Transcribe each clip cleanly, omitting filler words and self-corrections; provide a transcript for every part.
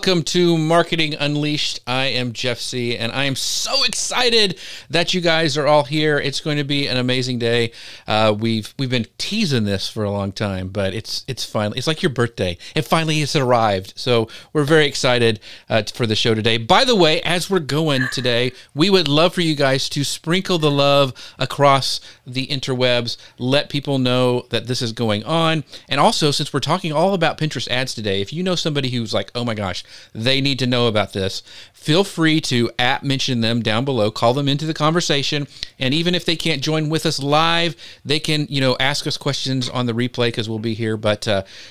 Welcome to Marketing Unleashed. I am Jeff C., and I am so excited that you guys are all here. It's going to be an amazing day. We've been teasing this for a long time, but it's finally, it's like your birthday. It finally has arrived. So we're very excited for the show today. By the way, as we're going today, we would love for you guys to sprinkle the love across the interwebs. Let people know that this is going on. And also, since we're talking all about Pinterest ads today, if you know somebody who's like, oh my gosh, they need to know about this, feel free to mention them down below, call them into the conversation, and even if they can't join with us live, they can, ask us questions on the replay because we'll be here. But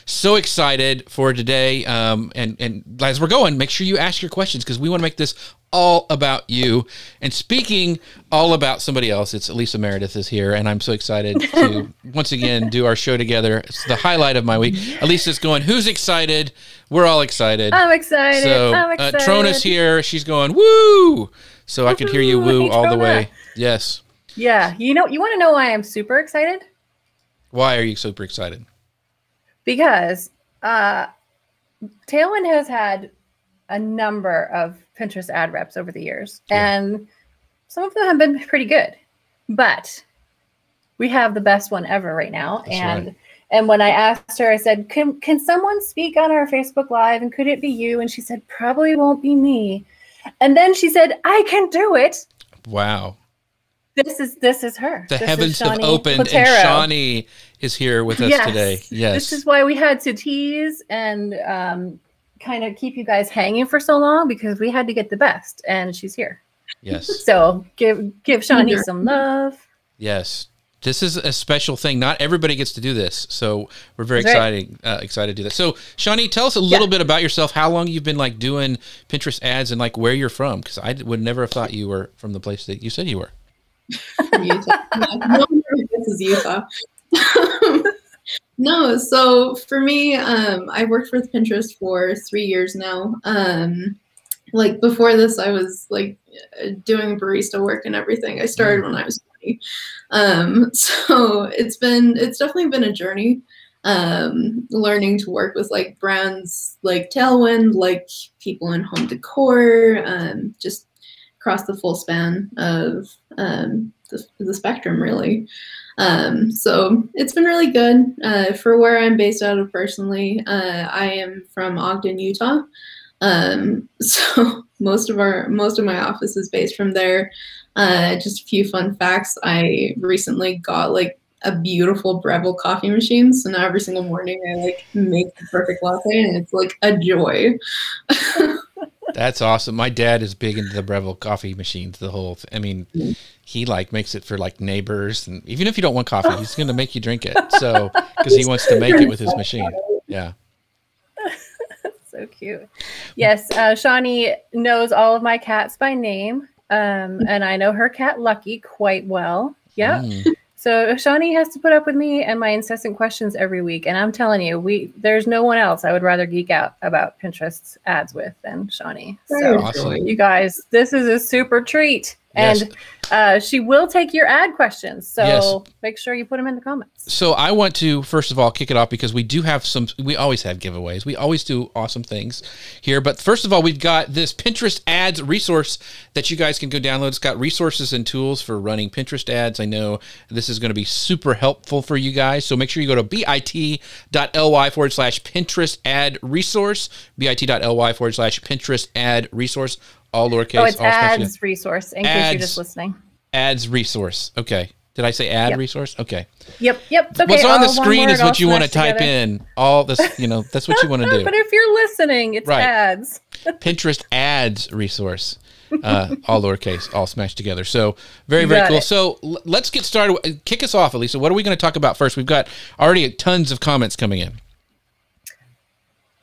so excited for today, and as we're going, make sure you ask your questions because we want to make this all about you. And speaking all about somebody else, it's Lisa Meredith is here, and I'm so excited to once again do our show together. It's the highlight of my week. Elisa's going, who's excited? We're all excited. I'm excited. So I'm excited. Trona's here. She's going, woo! So I could hear you woo all the way. Yes. Yeah. You want to know why I'm super excited? Why are you super excited? Because Tailwind has had a number of Pinterest ad reps over the years, and some of them have been pretty good, but we have the best one ever right now. And when I asked her, I said, can someone speak on our Facebook Live, and could it be you? And she said, probably won't be me. And then she said, I can do it. Wow. This is her. The heavens have opened, and Shawnee is here with us today. Yes. This is why we had to tease and kind of keep you guys hanging for so long, because we had to get the best, and she's here. Yes. So give Shawnee some love. Yes. This is a special thing. Not everybody gets to do this. So we're very excited to do that. So Shawnee, tell us a little bit about yourself, how long you've been doing Pinterest ads, and where you're from, because I would never have thought you were from the place that you said you were. Utah. No, this is Utah. No, so for me, I worked with Pinterest for 3 years now. Before this, I was doing barista work and everything. I started when I was 20. So it's definitely been a journey, learning to work with brands like Tailwind, people in home decor, just across the full span of the spectrum, really. So it's been really good. For where I'm based out of personally, I am from Ogden, Utah. So most of my office is based from there. Just a few fun facts. I recently got a beautiful Breville coffee machine. So now every single morning I make the perfect latte, and it's a joy. That's awesome. My dad is big into the Breville coffee machines. He makes it for neighbors, and even if you don't want coffee, he's going to make you drink it. So because he wants to make it with his machine. Yeah. So cute. Yes, Shawnee knows all of my cats by name, and I know her cat Lucky quite well. Yeah. So Shawnee has to put up with me and my incessant questions every week. And I'm telling you, there's no one else I would rather geek out about Pinterest ads with than Shawnee. So awesome. You guys, this is a super treat. Yes. And she will take your ad questions. So make sure you put them in the comments. So I want to, first of all, kick it off because we do have we always have giveaways. We always do awesome things here. But first of all, we've got this Pinterest ads resource that you guys can go download. It's got resources and tools for running Pinterest ads. I know this is going to be super helpful for you guys. So make sure you go to bit.ly/Pinterest ad resource, bit.ly/Pinterest ad resource. All lowercase. Oh, it's all ads resource, in case you're just listening. Ads resource. Okay. Did I say ad resource? Okay. Yep. It's okay. What's on the screen is what you want to type in. All this, that's what you want to do. But if you're listening, it's ads. Pinterest ads resource. All lowercase, all smashed together. So very, very cool. So let's get started. Kick us off, Elisa. What are we going to talk about first? We've got already tons of comments coming in.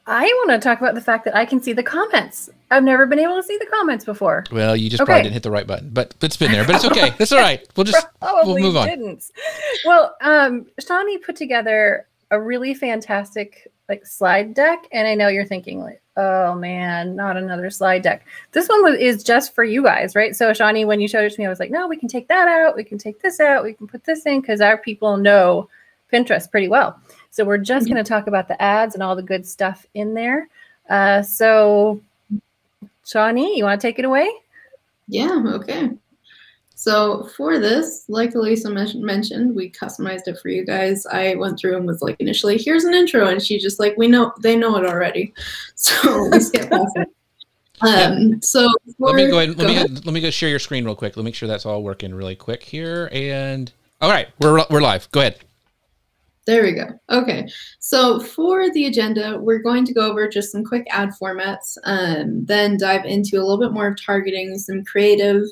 I want to talk about the fact that I can see the comments. I've never been able to see the comments before. Well, you just probably didn't hit the right button, but it's been there. But it's okay. That's all right. We'll move on. Didn't. Well, Shawnee put together a really fantastic slide deck, and I know you're thinking oh man, not another slide deck. This one is just for you guys, right? So Shawnee, when you showed it to me, I was like, no, we can take that out. We can take this out. We can put this in because our people know Pinterest pretty well. So we're just going to talk about the ads and all the good stuff in there. So, Shawnee, you want to take it away? Yeah, okay. So for this, like Elisa mentioned, we customized it for you guys. I went through and was like, initially, here's an intro, and she just like, they know it already, so we skipped past it. So let me go ahead. Let me go share your screen real quick. Let me make sure that's all working really quick here. And all right, we're live. Go ahead. There we go. Okay, so for the agenda, we're going to go over just some quick ad formats, then dive into a little bit more of targeting, some creative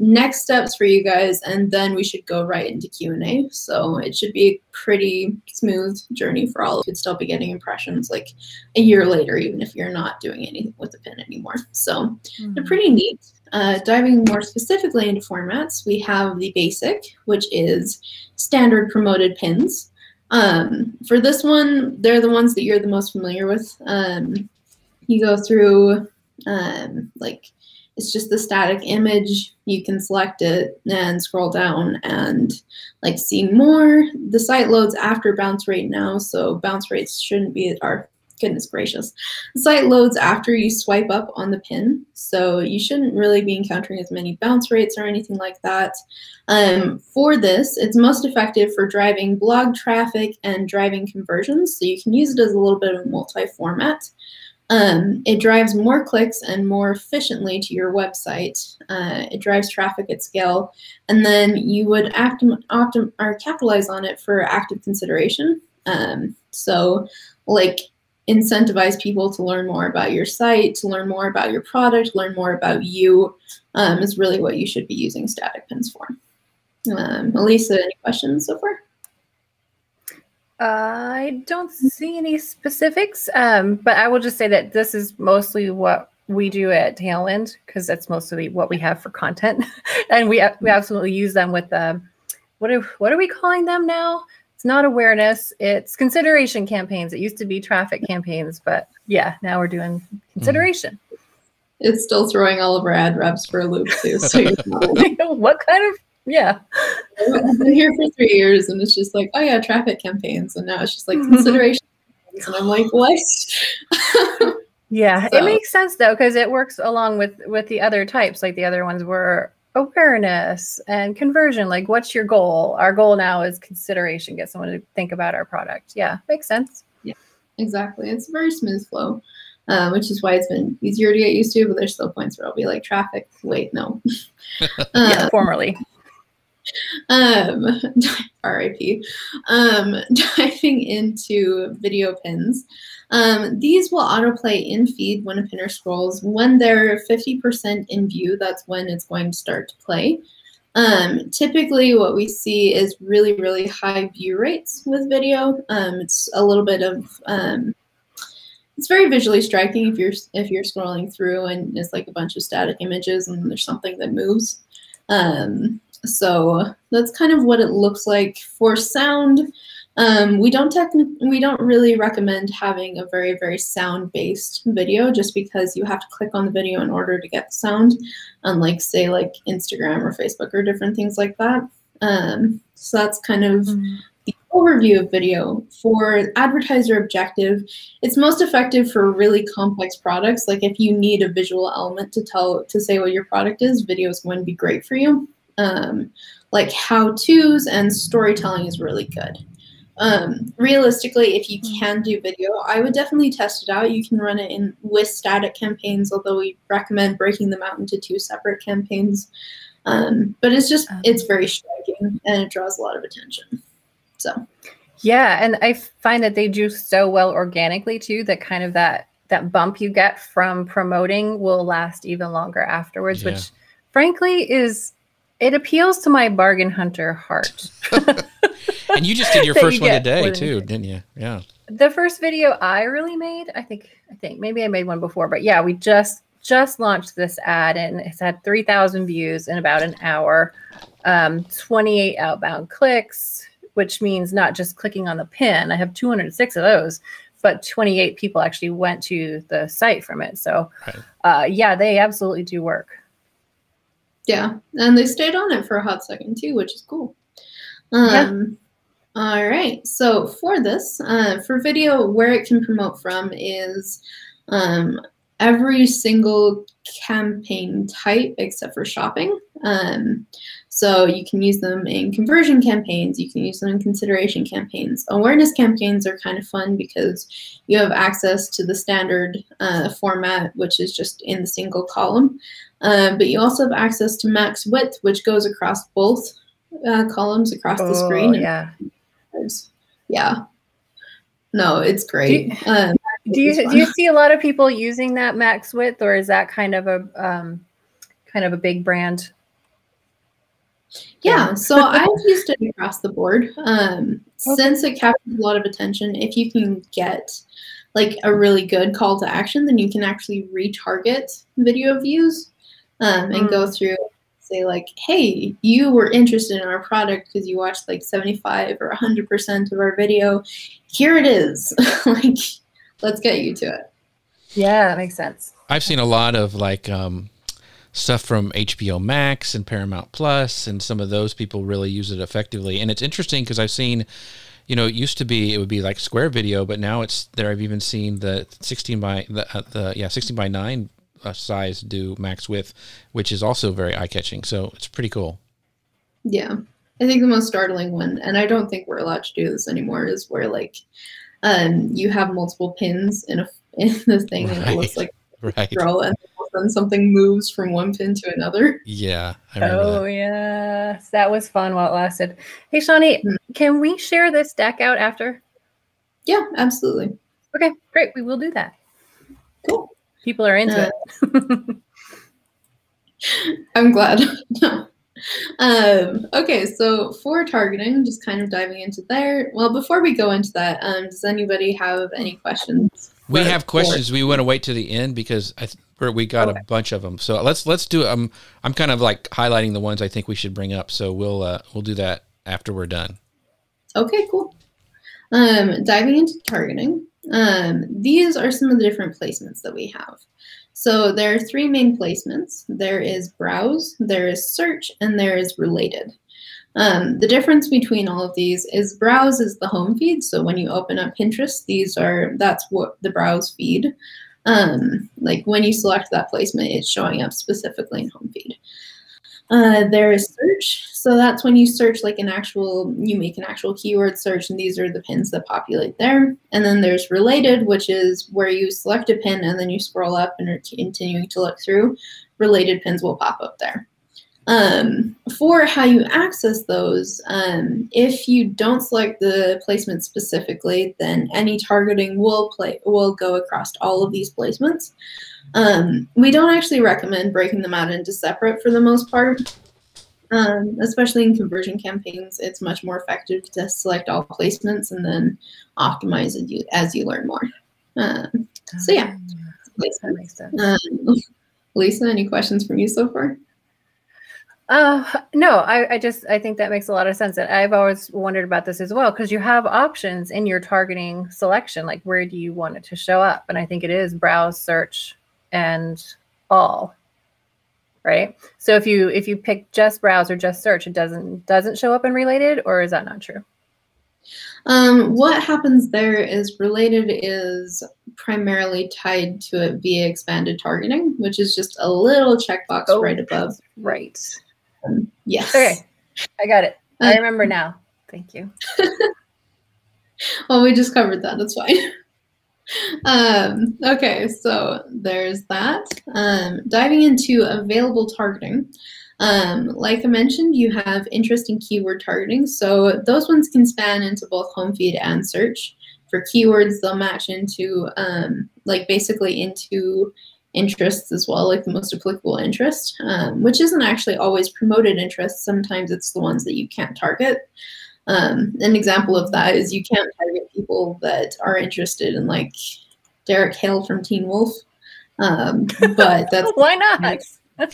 next steps for you guys, and then we should go right into Q&A. So it should be a pretty smooth journey for all. You could still be getting impressions like a year later, even if you're not doing anything with the pin anymore. So they're pretty neat. Diving more specifically into formats, we have the basic, which is standard promoted pins. For this one, they're the ones that you're the most familiar with. You go through, like, it's just the static image. You can select it and scroll down and like see more. The site loads after bounce rate now, so bounce rates shouldn't be our goodness gracious. The site loads after you swipe up on the pin, so you shouldn't really be encountering as many bounce rates or anything like that. For this, it's most effective for driving blog traffic and driving conversions, so you can use it as a little bit of multi-format. It drives more clicks and more efficiently to your website. It drives traffic at scale, and then you would capitalize on it for active consideration. So like incentivize people to learn more about your site, to learn more about your product, learn more about you, is really what you should be using static pins for. Elisa, any questions so far? I don't see any specifics, but I will just say that this is mostly what we do at Tailwind, because that's mostly what we have for content. And we absolutely use them with what are we calling them now? It's not awareness, it's consideration campaigns. It used to be traffic campaigns, but yeah, now we're doing consideration. It's still throwing all of our ad reps for a loop too. So what kind of, yeah. I've been here for 3 years and it's just like, oh yeah, traffic campaigns. And now it's just like consideration campaigns. And I'm like, what? Yeah, so. It makes sense though, because it works along with the other types. Like the other ones were awareness and conversion. Like, what's your goal? Our goal now is consideration, get someone to think about our product. Yeah, makes sense. Yeah, exactly. It's a very smooth flow, which is why it's been easier to get used to, but there's still points where I'll be like, traffic, wait, no. Yeah, formerly. RIP. Diving into video pins. These will autoplay in feed when a pinner scrolls. When they're 50% in view, that's when it's going to start to play. Typically what we see is really, really high view rates with video. It's a little bit of, it's very visually striking if you're scrolling through and it's like a bunch of static images and there's something that moves. So that's kind of what it looks like. For sound, we don't really recommend having a very, very sound-based video, just because you have to click on the video in order to get the sound, unlike say like Instagram or Facebook or different things like that. So that's kind of the overview of video. For advertiser objective, it's most effective for really complex products. Like if you need a visual element to say what your product is, video is going to be great for you. Like how-tos and storytelling is really good. Realistically, if you can do video, I would definitely test it out. You can run it in with static campaigns, although we recommend breaking them out into 2 separate campaigns. But it's very striking and it draws a lot of attention. So yeah, and I find that they do so well organically too, that kind of that bump you get from promoting will last even longer afterwards, yeah. Which frankly it appeals to my bargain hunter heart. And you just did your first one today too, didn't you? Yeah. The first video I really made, I think maybe I made one before, but yeah, we just launched this ad and it's had 3,000 views in about an hour, 28 outbound clicks, which means not just clicking on the pin. I have 206 of those, but 28 people actually went to the site from it. So yeah, they absolutely do work. Yeah, and they stayed on it for a hot second too, which is cool. Yeah. All right. So for this, for video, where it can promote from is every single campaign type except for shopping. So you can use them in conversion campaigns. You can use them in consideration campaigns. Awareness campaigns are kind of fun because you have access to the standard format, which is just in the single column. But you also have access to max width, which goes across both columns across the screen. Yeah. Yeah. No, it's great. Do you see a lot of people using that max width, or is that kind of a big brand? Yeah, so I've used it across the board. Since it captures a lot of attention, if you can get like a really good call to action, then you can actually retarget video views and go through, say like, hey, you were interested in our product because you watched like 75 or 100% of our video. Here it is. Like, let's get you to it. Yeah, that makes sense. I've seen a lot of like stuff from HBO Max and Paramount Plus, and some of those people really use it effectively. And it's interesting because I've seen, you know, it used to be it would be like square video, but now it's there. I've even seen the 16 by 9 size do max width, which is also very eye catching. So it's pretty cool. Yeah, I think the most startling one, and I don't think we're allowed to do this anymore, is where like you have multiple pins in the thing, and it looks like a scroll, and then something moves from one pin to another. Yeah, I remember that. Yeah, that was fun while it lasted. Hey, Shawnee, can we share this deck out after? Yeah, absolutely. Okay, great. We will do that. Cool. People are into it. I'm glad. Okay, so for targeting, just kind of diving into there. Well, before we go into that, does anybody have any questions? We have questions. We want to wait to the end because we got a bunch of them. So let's do. I'm kind of like highlighting the ones I think we should bring up. So we'll do that after we're done. Okay, cool. Diving into targeting. These are some of the different placements that we have. So there are three main placements. There is browse, there is search, and there is related. The difference between all of these is browse is the home feed. So when you open up Pinterest, that's what the browse feed. Like when you select that placement, it's showing up specifically in home feed. There is search. So that's when you search like you make an actual keyword search, and these are the pins that populate there. And then there's related, which is where you select a pin and then you scroll up and are continuing to look through. Related pins will pop up there. For how you access those, if you don't select the placement specifically, then any targeting will go across all of these placements. We don't actually recommend breaking them out into separate for the most part, especially in conversion campaigns. It's much more effective to select all placements and then optimize as you learn more. So yeah, that makes sense. Lisa, any questions from you so far? No, I think that makes a lot of sense. And I've always wondered about this as well, because you have options in your targeting selection, like where do you want it to show up? And I think it is browse, search, and all, right? So if you pick just browse or just search, it doesn't show up in related, or is that not true? What happens there is related is primarily tied to it via expanded targeting, which is just a little checkbox right above. Right. Yes. Okay. I got it. I remember now. Thank you. Well, we just covered that. That's fine. Okay, so there's that. Diving into available targeting. Like I mentioned, you have interesting keyword targeting. So those ones can span into both home feed and search. For keywords, they'll match into basically into interests as well, like the most applicable interest, which isn't actually always promoted interest. Sometimes it's the ones that you can't target. An example of that is you can't target people that are interested in like Derek Hale from Teen Wolf. But that's why not? I'm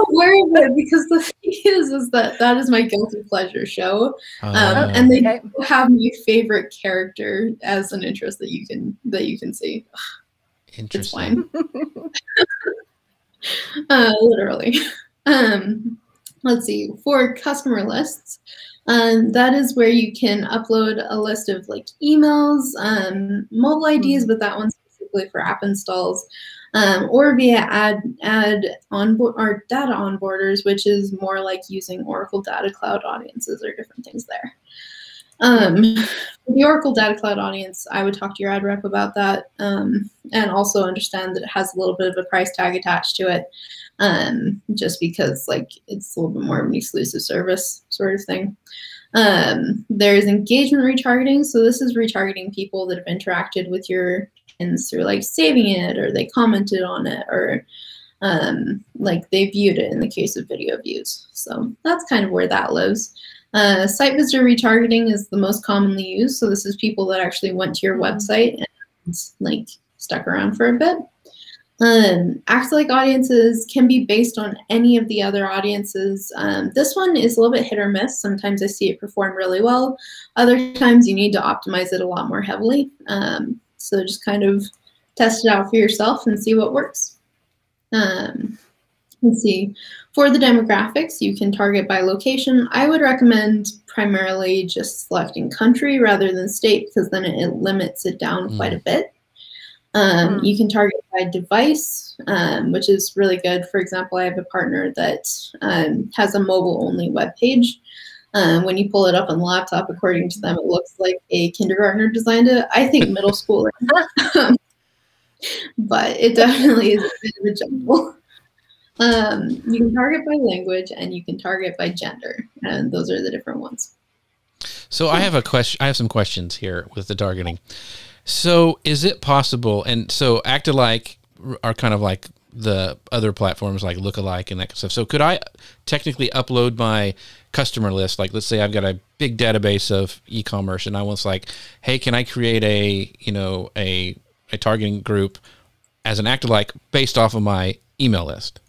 aware of it because the thing is that is my guilty pleasure show, and they have my favorite character as an interest that you can see. Interesting. Literally. Let's see. For customer lists, That is where you can upload a list of like emails, mobile IDs, but that one's specifically for app installs, or via add onboard or data onboarders, which is more like using Oracle Data Cloud audiences or different things there. The Oracle Data Cloud audience, I would talk to your ad rep about that, and also understand that it has a little bit of a price tag attached to it, just because like it's a little bit more of an exclusive service sort of thing. There's engagement retargeting. So this is retargeting people that have interacted with your pins through like saving it, or they commented on it, or like they viewed it in the case of video views. So that's kind of where that lives. Site visitor retargeting is the most commonly used. So this is people that actually went to your website and like stuck around for a bit. Act-like audiences can be based on any of the other audiences. This one is a little bit hit or miss. Sometimes I see it perform really well. Other times you need to optimize it a lot more heavily. So just kind of test it out for yourself and see what works. Let's see. For the demographics, you can target by location. I would recommend primarily just selecting country rather than state, because then it limits it down quite a bit. You can target by device, which is really good. For example, I have a partner that has a mobile-only web page. When you pull it up on the laptop, according to them, it looks like a kindergartner designed it. I think middle schooler, but it definitely is a bit of a jumble. You can target by language, and you can target by gender, and those are the different ones. So I have a question. I have some questions here with the targeting. So is it possible, and so act-alike are kind of like the other platforms like look-alike and that kind of stuff. So could I technically upload my customer list? Like, let's say I've got a big database of e-commerce, and I was like, hey, can I create a, you know, a targeting group as an act-alike based off of my email list?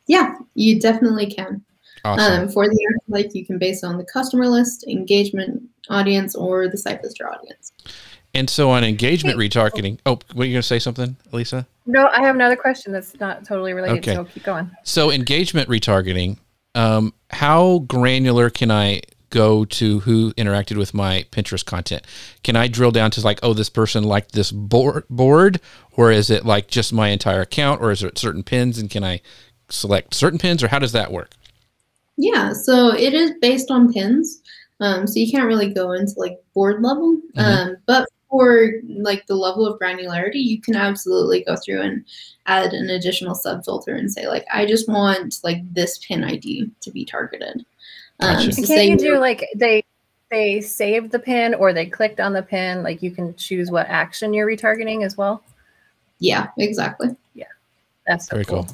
Yeah, you definitely can. Awesome. For the act-alike, you can base it on the customer list, engagement audience, or the site visitor audience. And so on engagement retargeting, oh, were you going to say something, Lisa? No, I have another question that's not totally related, okay. So keep going. So engagement retargeting, how granular can I go to who interacted with my Pinterest content? Can I drill down to like, oh, this person liked this board, or is it like just my entire account, or is it certain pins, and can I select certain pins, or how does that work? Yeah, so it is based on pins. So you can't really go into like board level, but for like the level of granularity, you can absolutely go through and add an additional sub filter and say like, I just want like this pin ID to be targeted. Gotcha. So can't you do like they saved the pin, or they clicked on the pin? Like you can choose what action you're retargeting as well. Yeah, exactly. Yeah, that's so very cool.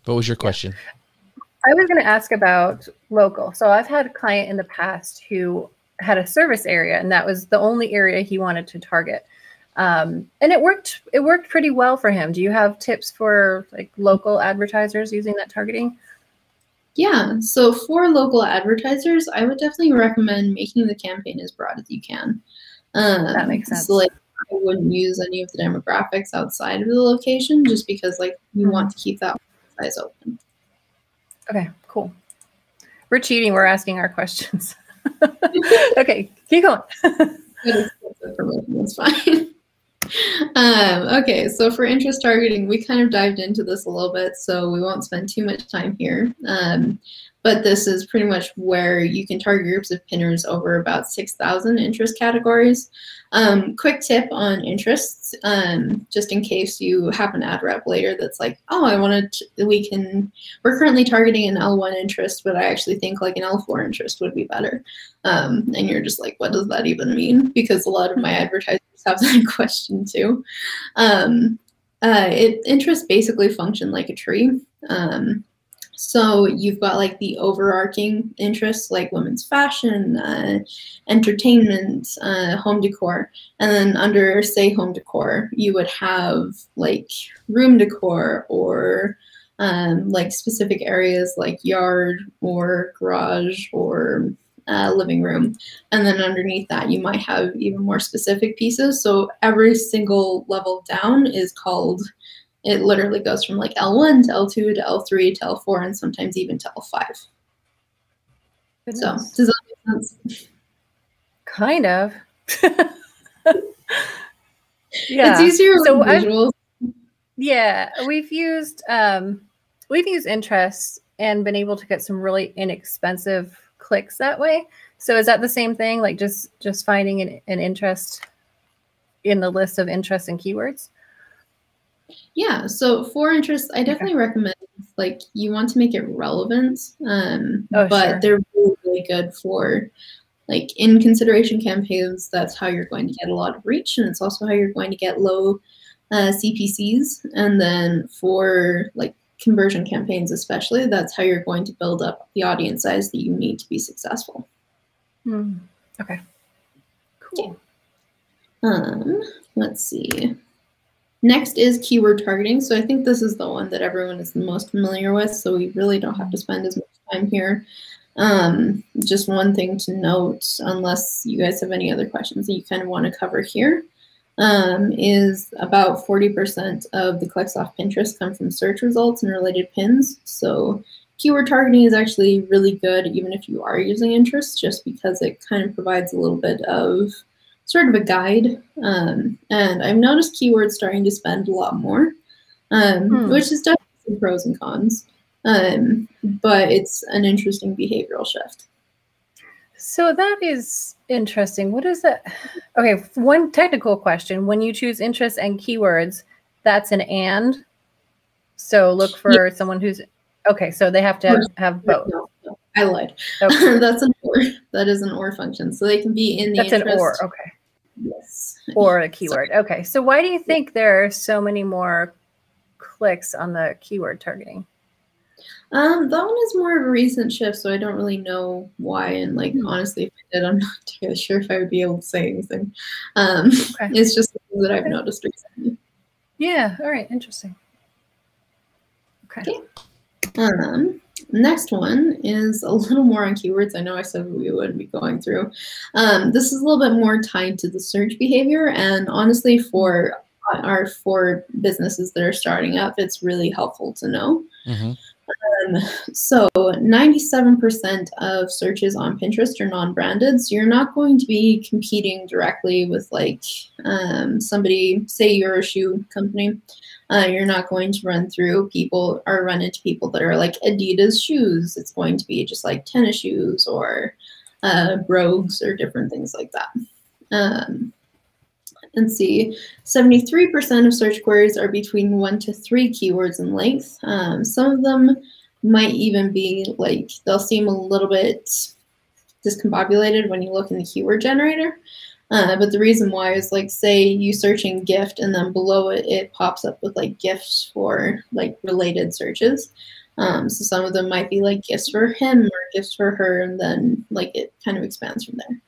What was your question? I was going to ask about local. So I've had a client in the past who had a service area, and that was the only area he wanted to target. And it worked pretty well for him. Do you have tips for like local advertisers using that targeting? Yeah, so for local advertisers, I would definitely recommend making the campaign as broad as you can. That makes sense. So like, I wouldn't use any of the demographics outside of the location, just because like you want to keep that size open. Okay, cool. We're cheating. We're asking our questions. Okay, keep going. That's fine. Okay, so for interest targeting, we kind of dived into this a little bit, so we won't spend too much time here. But this is pretty much where you can target groups of pinners over about 6,000 interest categories. Quick tip on interests, just in case you have an ad rep later that's like, oh, we're currently targeting an L1 interest, but I actually think like an L4 interest would be better. And you're just like, what does that even mean? Because a lot of my advertisers have that question too. Interests basically function like a tree. So you've got like the overarching interests like women's fashion, entertainment, home decor. And then under, say, home decor, you would have like room decor, or like specific areas like yard or garage or living room. And then underneath that, you might have even more specific pieces. So every single level down is called, it literally goes from like L1 to L2 to L3 to L4, and sometimes even to L5. So does that make sense? Kind of. It's easier with visuals. Yeah, we've used interest and been able to get some really inexpensive clicks that way. So is that the same thing? Like just finding an interest in the list of interests and keywords? Yeah, so for interest, I definitely recommend, like, you want to make it relevant, but sure. they're really, really good for, like, in consideration campaigns. That's how you're going to get a lot of reach, and it's also how you're going to get low CPCs. And then for, like, conversion campaigns especially, that's how you're going to build up the audience size that you need to be successful. Okay, cool. Let's see. Next is keyword targeting. So I think this is the one that everyone is the most familiar with, so we really don't have to spend as much time here. Just one thing to note, unless you guys have any other questions that you kind of want to cover here, is about 40% of the clicks off Pinterest come from search results and related pins. So keyword targeting is actually really good, even if you are using interest, just because it kind of provides a little bit of sort of a guide. And I've noticed keywords starting to spend a lot more, which is definitely some pros and cons. But it's an interesting behavioral shift. So that is interesting. What is that? Okay, one technical question. When you choose interest and keywords, that's an and. So look for someone who's, okay, so they have to have both. No, I lied. Okay. That's an or. That is an or function. So they can be in the interest. That's an or, okay. Yes. Or a keyword. Sorry. Okay. So why do you think there are so many more clicks on the keyword targeting? That one is more of a recent shift, so I don't really know why. And like, honestly, if I did, I'm not too sure if I would be able to say anything. It's just something that I've noticed recently. Yeah. All right. Interesting. Okay. Next one is a little more on keywords. I know I said we wouldn't be going through. This is a little bit more tied to the search behavior, and honestly, for businesses that are starting up, it's really helpful to know. So 97% of searches on Pinterest are non-branded, so you're not going to be competing directly with, like, somebody, say you're a shoe company. You're not going to run into people that are like Adidas shoes. It's going to be just like tennis shoes or brogues or different things like that. And see, 73% of search queries are between 1 to 3 keywords in length. Some of them might even be like, they'll seem a little bit discombobulated when you look in the keyword generator. But the reason why is, like, say you searching gift and then below it, it pops up with like gifts for like related searches. So some of them might be like gifts for him or gifts for her, and then like it kind of expands from there.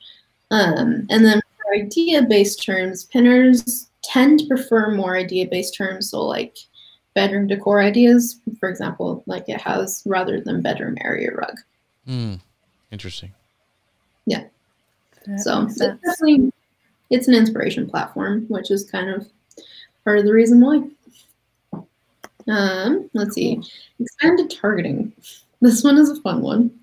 And then for idea-based terms, pinners tend to prefer more idea-based terms. So like bedroom decor ideas, for example, like it has, rather than bedroom area rug. Interesting. Yeah. So definitely, it's an inspiration platform, which is kind of part of the reason why. Let's see, expanded targeting. This one is a fun one.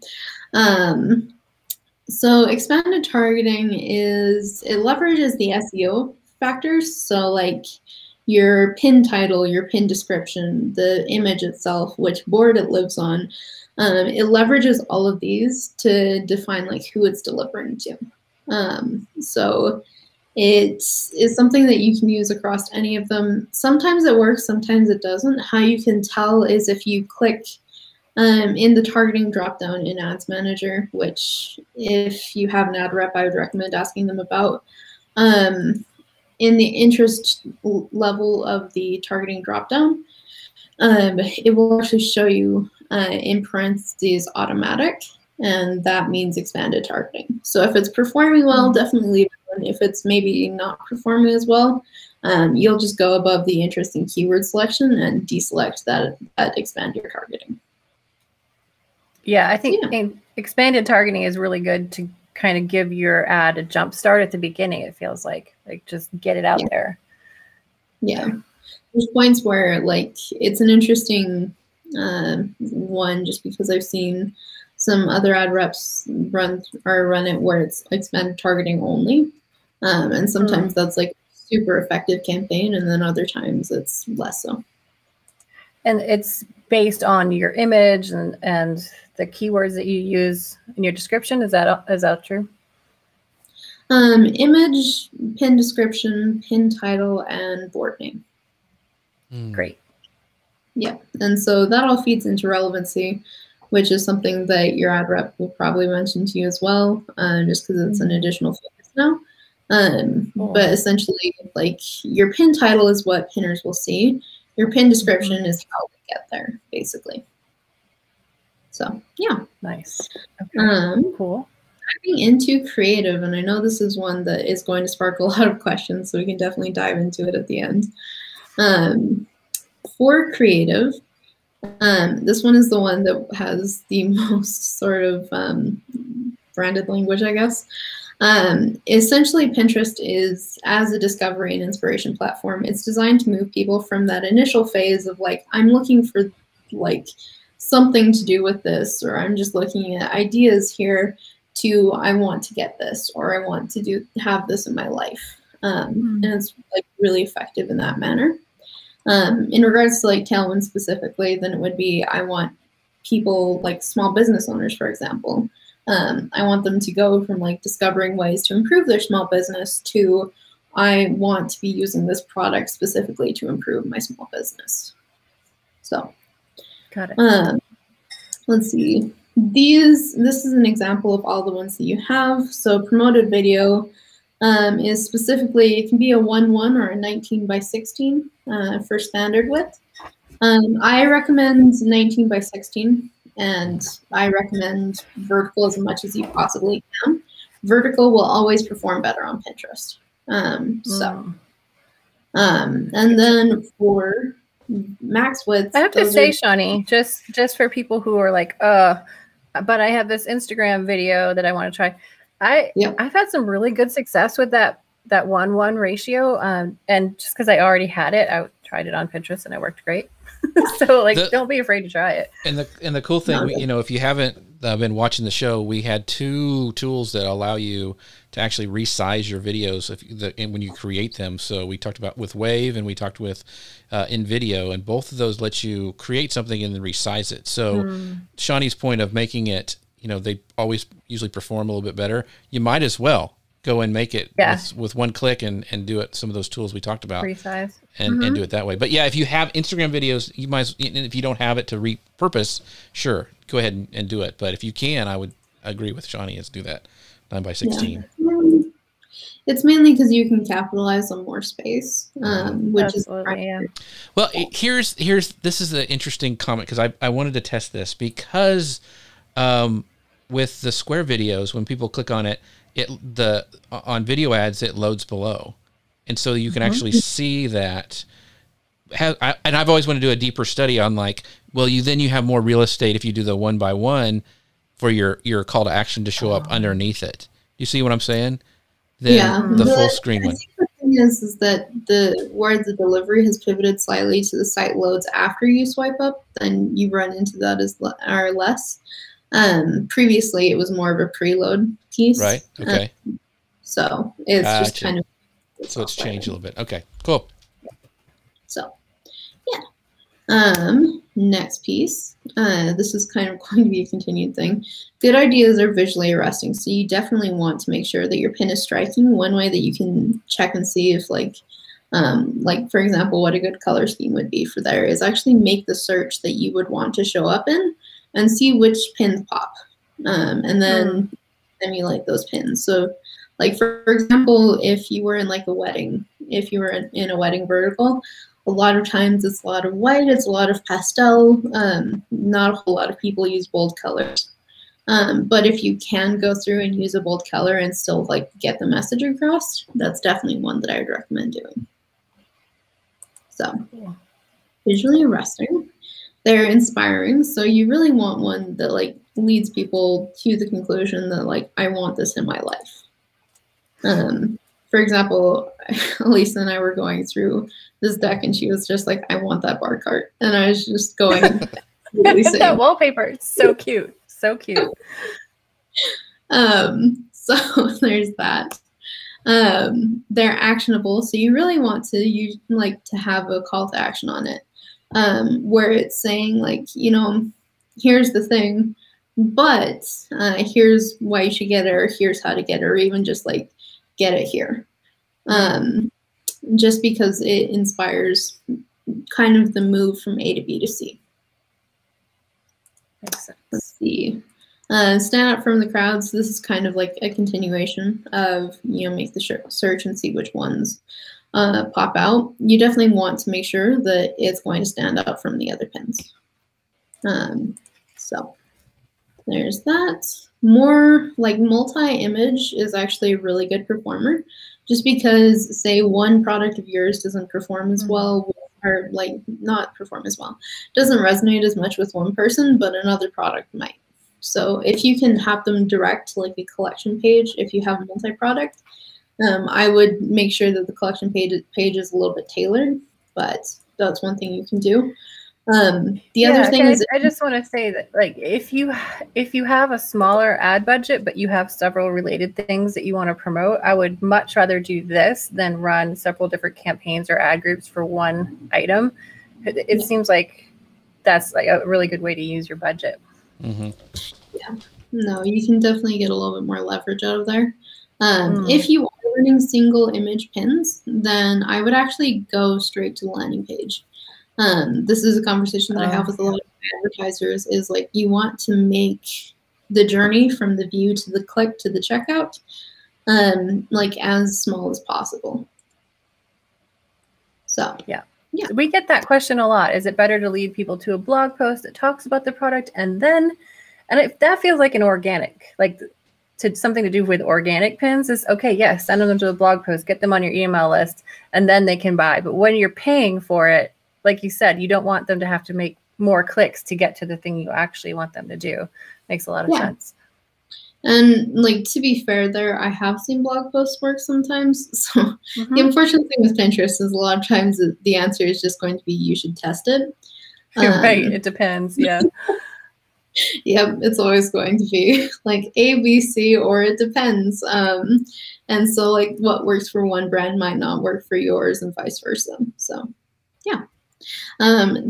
So expanded targeting it leverages the SEO factors. So like your pin title, your pin description, the image itself, which board it lives on. It leverages all of these to define like who it's delivering to. So it's something that you can use across any of them. Sometimes it works, sometimes it doesn't. How you can tell is if you click in the targeting dropdown in Ads Manager, which if you have an ad rep, I would recommend asking them about. In the interest level of the targeting dropdown, it will actually show you in parentheses automatic, and that means expanded targeting. So if it's performing well, definitely leave it on. If it's maybe not performing as well, you'll just go above the interest and keyword selection and deselect that expand your targeting. Yeah, I think expanded targeting is really good to kind of give your ad a jump start at the beginning. It feels like just get it out there. Yeah, there's points where like it's an interesting one, just because I've seen Some other ad reps run it where it's expanded targeting only. And sometimes that's like super effective campaign, and then other times it's less so. And it's based on your image and the keywords that you use in your description. Is that true? Image, pin description, pin title, and board name. Great. Yeah, and so that all feeds into relevancy, which is something that your ad rep will probably mention to you as well, just because it's an additional focus now. Cool. But essentially, like, your pin title is what pinners will see. Your pin description is how they get there, basically. So, yeah. Nice. Okay. Cool. Diving into creative, and I know this is one that is going to spark a lot of questions, so we can definitely dive into it at the end. For creative, this one is the one that has the most sort of branded language, I guess. Essentially, Pinterest is, as a discovery and inspiration platform, it's designed to move people from that initial phase of like, I'm looking for like something to do with this, or I'm just looking at ideas here, to I want to get this, or I want to have this in my life. And it's like really effective in that manner. In regards to like Tailwind specifically, then it would be, I want people like small business owners, for example. I want them to go from like discovering ways to improve their small business to, I want to be using this product specifically to improve my small business. So, got it. Let's see. This is an example of all the ones that you have. So promoted video is specifically, it can be a 1:1 or a 19:16 for standard width. I recommend 19:16, and I recommend vertical as much as you possibly can. Vertical will always perform better on Pinterest. And then for max width, I have to say, Shawnee, just for people who are like, but I have this Instagram video that I want to try. I've had some really good success with that 1:1 ratio. And just because I already had it, I tried it on Pinterest and it worked great. So like, don't be afraid to try it. And the cool thing, you know, if you haven't been watching the show, we had 2 tools that allow you to actually resize your videos when you create them. So we talked about with Wave, and we talked with in video, and both of those let you create something and then resize it. So Shawnee's point of making it, you know, they always usually perform a little bit better. You might as well go and make it with one click and do it. Some of those tools we talked about, resize, and do it that way. But yeah, if you have Instagram videos, you might, if you don't have it to repurpose, sure, go ahead and do it. But if you can, I would agree with Shawnee, is do that 9:16. Yeah. It's mainly because you can capitalize on more space, which is well. Here's this is an interesting comment, because I wanted to test this, because with the square videos, when people click on it, on video ads, it loads below, and so you can actually see that. And I've always wanted to do a deeper study on, like, well, then you have more real estate if you do the 1:1 for your call to action to show up underneath it. You see what I'm saying? Than the full screen one. The thing is that where the delivery has pivoted slightly to the site loads after you swipe up, then you run into that as less. Previously, it was more of a preload piece. Right. Okay. So it's just kind of. So it's changed a little bit. Okay. Cool. So, yeah. Next piece. This is kind of going to be a continued thing. Good ideas are visually arresting, so you definitely want to make sure that your pin is striking. One way that you can check and see if, like for example, what a good color scheme would be for there is actually make the search that you would want to show up in and see which pins pop, and then emulate those pins. So, like, for example, if you were in like a wedding, if you were in a wedding vertical, a lot of times it's a lot of white, it's a lot of pastel, not a whole lot of people use bold colors. But if you can go through and use a bold color and still like get the message across, that's definitely one that I would recommend doing. So, visually arresting. They're inspiring, so you really want one that like leads people to the conclusion that like, I want this in my life. For example, Elisa and I were going through this deck, and she was just like, I want that bar cart. And I was just going, that wallpaper, it's so cute. So cute. So there's that. They're actionable, so you really want to to have a call to action on it, where it's saying like, here's the thing, but here's why you should get it, or here's how to get it, or even just like get it here. Just because it inspires kind of the move from A to B to C. Makes sense. Let's see. Stand out from the crowds. This is kind of like a continuation of, make the search and see which ones pop out. You definitely want to make sure that it's going to stand out from the other pins. So there's that. More like multi-image is actually a really good performer, just because say one product of yours doesn't perform as well, or like not perform as well, doesn't resonate as much with one person, but another product might. So if you can have them direct like a collection page, if you have a multi-product, I would make sure that the collection page is a little bit tailored, but that's one thing you can do. The other thing is, I just want to say that like if you have a smaller ad budget but you have several related things that you want to promote, I would much rather do this than run several different campaigns or ad groups for one item. It seems like that's like a really good way to use your budget. Yeah, no, you can definitely get a little bit more leverage out of there. If you are running single image pins, then I would actually go straight to the landing page. This is a conversation that I have with a lot of advertisers, is like, you want to make the journey from the view to the click to the checkout like as small as possible. So yeah. We get that question a lot. Is it better to lead people to a blog post that talks about the product and if that feels like an organic, like to something to do with organic pins is okay. Yes. Send them to a blog post, get them on your email list, and then they can buy. But when you're paying for it, like you said, you don't want them to have to make more clicks to get to the thing you actually want them to do. Makes a lot of sense. And like, to be fair there, I have seen blog posts work sometimes. So the unfortunate thing with Pinterest is a lot of times the answer is just going to be, you should test it. Right. It depends. Yeah. Yep. It's always going to be like A, B, C, or it depends. And so like what works for one brand might not work for yours and vice versa. So yeah.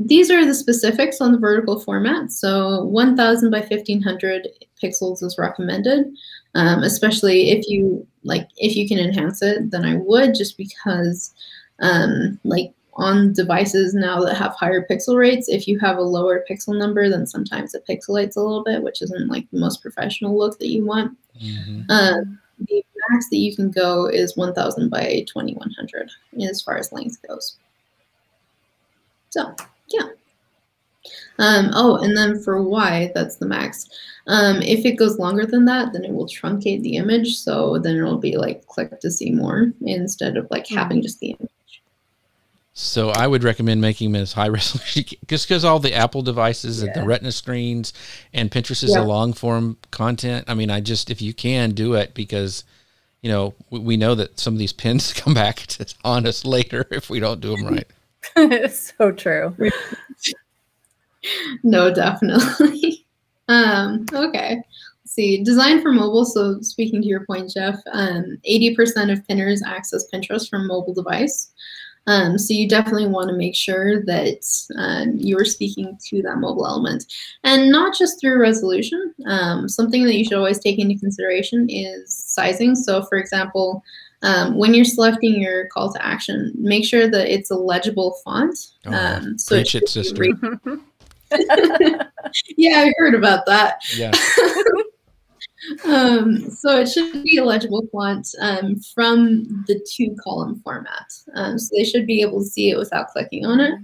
These are the specifics on the vertical format. So 1000 by 1500 pixels is recommended, especially if you can enhance it, then I would, just because like on devices now that have higher pixel rates, if you have a lower pixel number, then sometimes it pixelates a little bit, which isn't like the most professional look that you want. The max that you can go is 1000 by 2100 as far as length goes. So, yeah. Oh, and then for Y, that's the max. If it goes longer than that, then it will truncate the image. So then it'll be like click to see more instead of like having just the image. So I would recommend making them as high resolution, just because all the Apple devices and the Retina screens, and Pinterest is a long form content. I mean, if you can do it, because we know that some of these pins come back to haunt us later if we don't do them right. It's so true. No, definitely. Okay. Let's see. Design for mobile. So speaking to your point, Jeff, 80% of pinners access Pinterest from mobile device. So you definitely want to make sure that you're speaking to that mobile element, and not just through resolution. Something that you should always take into consideration is sizing. So for example, when you're selecting your call to action, make sure that it's a legible font. So preach it, sister. Yeah, I heard about that. Yeah. So it should be a legible font from the 2-column format. So they should be able to see it without clicking on it,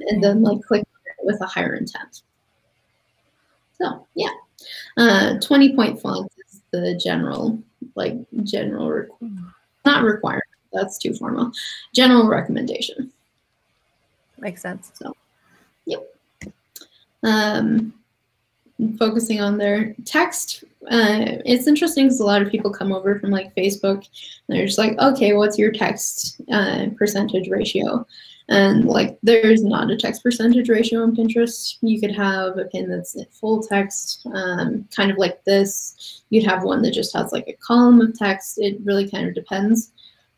and then like click on it with a higher intent. So yeah, 20-point font is the not requirement. That's too formal. General recommendation. Makes sense. So, yep. Focusing on their text. It's interesting because a lot of people come over from like Facebook and they're just like, okay, what's your text percentage ratio? And like there's not a text percentage ratio on Pinterest. You could have a pin that's full text, kind of like this. You'd have one that just has like a column of text. It really kind of depends.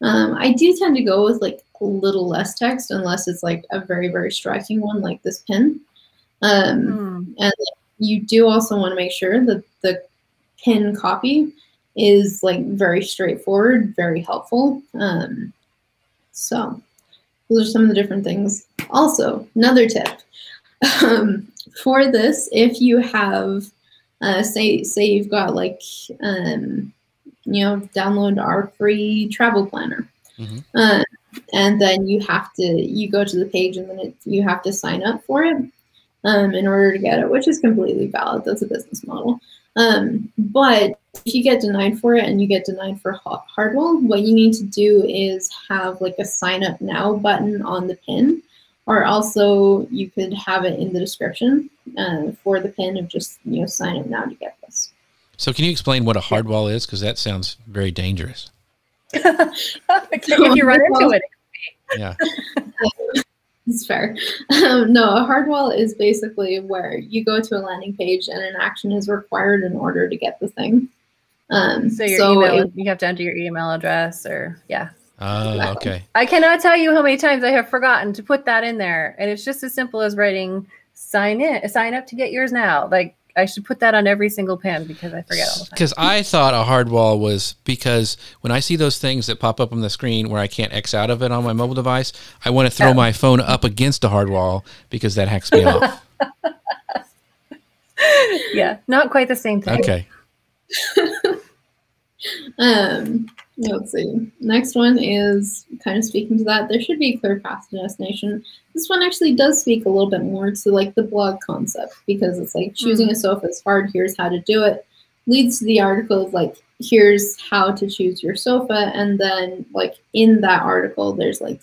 I do tend to go with like a little less text unless it's like a very, very striking one like this pin. And you do also want to make sure that the pin copy is like very straightforward, very helpful. So those are some of the different things. Also, another tip for this, if you have, say you've got like, download our free travel planner. And then you go to the page and then you have to sign up for it in order to get it, which is completely valid. That's a business model. But if you get denied for it and you get denied for Hardwell, what you need to do is have like a sign up now button on the pin, or also you could have it in the description for the pin of just, sign up now to get this. So can you explain what a hardwall is? Because that sounds very dangerous. If you run into it. Yeah. It's fair. No, a hardwall is basically where you go to a landing page and an action is required in order to get the thing. So your email, you have to enter your email address or, yeah. Okay. I cannot tell you how many times I have forgotten to put that in there. And it's just as simple as writing sign up to get yours now. Like, I should put that on every single pin because I forget all the time. Because I thought a hardwall was because when I see those things that pop up on the screen where I can't X out of it on my mobile device, I want to throw my phone up against a hardwall because that hacks me off. Yeah, not quite the same thing. Okay. Let's see. Next one is kind of speaking to that. There should be a clear path to destination. This one actually does speak a little bit more to like the blog concept because it's like choosing a sofa is hard. Here's how to do it. Leads to the article of like, here's how to choose your sofa. And then like in that article, there's like,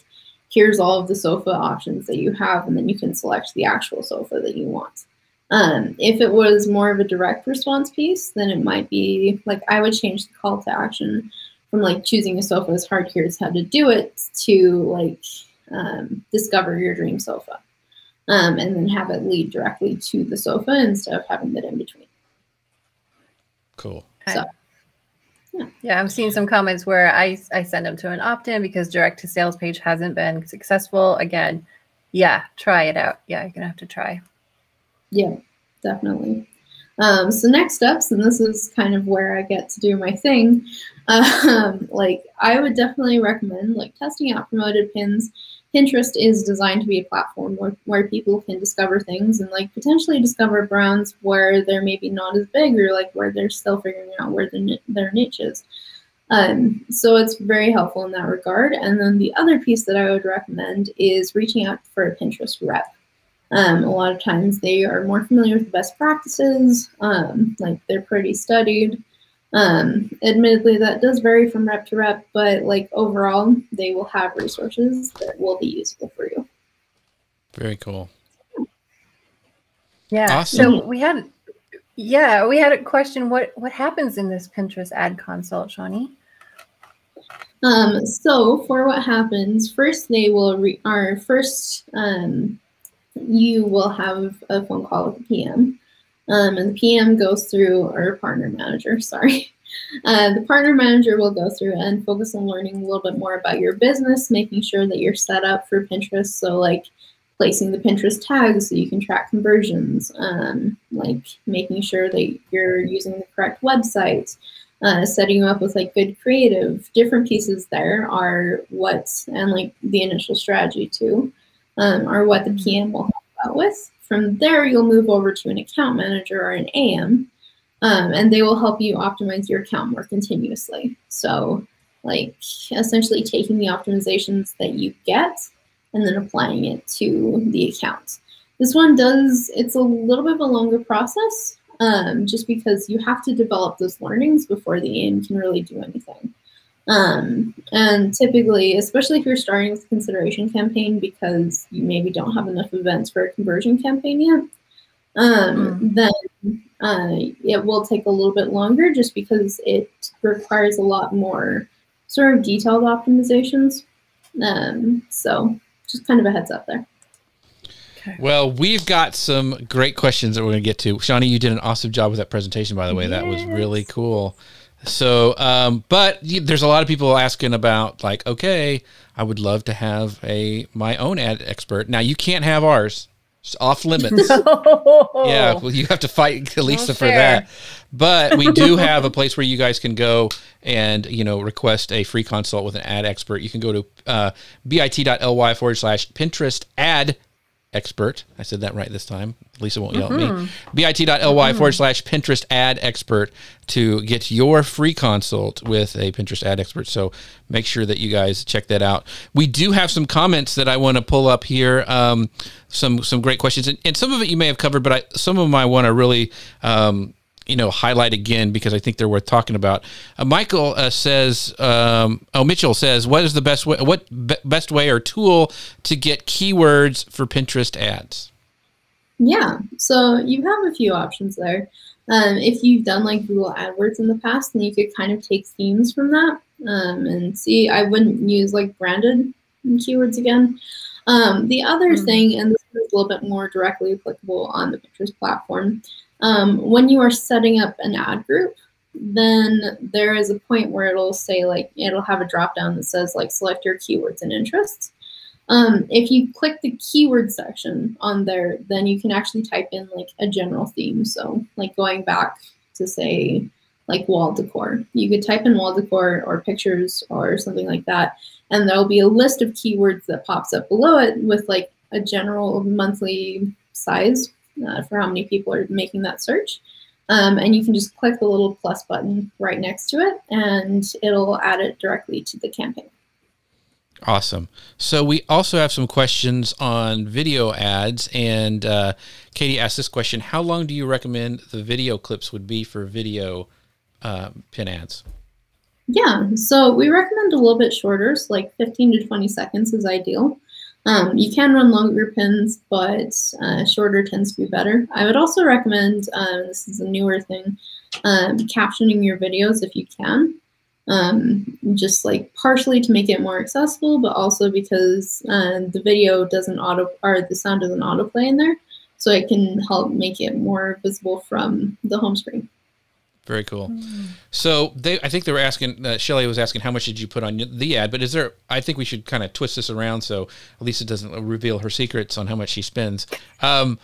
here's all of the sofa options that you have. And then you can select the actual sofa that you want. If it was more of a direct response piece, then it might be like, I would change the call to action from like choosing a sofa is hard, here's how to do it, to like discover your dream sofa. And then have it lead directly to the sofa instead of having it in between. Cool. So, yeah, I'm seeing some comments where I send them to an opt-in because direct to sales page hasn't been successful. Again, yeah, try it out. Yeah, you're gonna have to try. Yeah, definitely. So next steps, and this is kind of where I get to do my thing, like I would definitely recommend like testing out promoted pins. Pinterest is designed to be a platform where people can discover things and like potentially discover brands where they're maybe not as big or like where they're still figuring out where their niche is. So it's very helpful in that regard. And then the other piece that I would recommend is reaching out for a Pinterest rep. A lot of times they are more familiar with the best practices, like they're pretty studied. Admittedly, that does vary from rep to rep, but like overall, they will have resources that will be useful for you. Very cool. Yeah. Awesome. So we had a question. What happens in this Pinterest ad consult, Shawnee? So for what happens, first they will you will have a phone call with the PM. And the PM goes through, or partner manager, sorry. The partner manager will go through and focus on learning a little bit more about your business, making sure that you're set up for Pinterest. So like placing the Pinterest tags so you can track conversions, like making sure that you're using the correct website, setting you up with like good creative. Different pieces there are and like the initial strategy too, are what the PM will help out with. From there, you'll move over to an account manager or an AM, and they will help you optimize your account more continuously. So like essentially taking the optimizations that you get and then applying it to the account. This one it's a little bit of a longer process, just because you have to develop those learnings before the AM can really do anything. And typically, especially if you're starting with a consideration campaign because you maybe don't have enough events for a conversion campaign yet, then it will take a little bit longer just because it requires a lot more sort of detailed optimizations. So just kind of a heads up there. Okay. Well, we've got some great questions that we're going to get to. Shawnee, you did an awesome job with that presentation, by the way. That was really cool. So, but there's a lot of people asking about, like, okay, I would love to have my own ad expert. Now, you can't have ours. It's off limits. No. Yeah, well, you have to fight Lisa No for fair. that. But we do have a place where you guys can go and, request a free consult with an ad expert. You can go to bit.ly/Pinterest ad expert. I said that right this time. Lisa won't yell at me. bit.ly/Pinterest ad expert to get your free consult with a Pinterest ad expert. So make sure that you guys check that out. We do have some comments that I want to pull up here. Some great questions, and some of it you may have covered, but some of them I want to really highlight again because I think they're worth talking about. Michael says, Mitchell says, what is the best way? What best way or tool to get keywords for Pinterest ads? Yeah, so you have a few options there. If you've done like Google AdWords in the past, then you could kind of take themes from that and see. I wouldn't use like branded keywords again. The other thing, and this is a little bit more directly applicable on the Pinterest platform, when you are setting up an ad group, then there is a point where it'll say like, it'll have a drop down that says like select your keywords and interests. If you click the keyword section on there, then you can actually type in like a general theme. So like going back to say like wall decor, you could type in wall decor or pictures or something like that. And there'll be a list of keywords that pops up below it with like a general monthly size for how many people are making that search. And you can just click the little plus button right next to it and it'll add it directly to the campaign. Awesome. So we also have some questions on video ads, and Katie asked this question: how long do you recommend the video clips would be for video pin ads? Yeah, so we recommend a little bit shorter, so like 15 to 20 seconds is ideal. You can run longer pins, but shorter tends to be better. I would also recommend, this is a newer thing, captioning your videos if you can. Just like partially to make it more accessible, but also because the video doesn't the sound doesn't autoplay in there, so it can help make it more visible from the home screen. Very cool. So I think they were asking, Shelly was asking, how much did you put on the ad? But I think we should kind of twist this around so Lisa doesn't reveal her secrets on how much she spends. But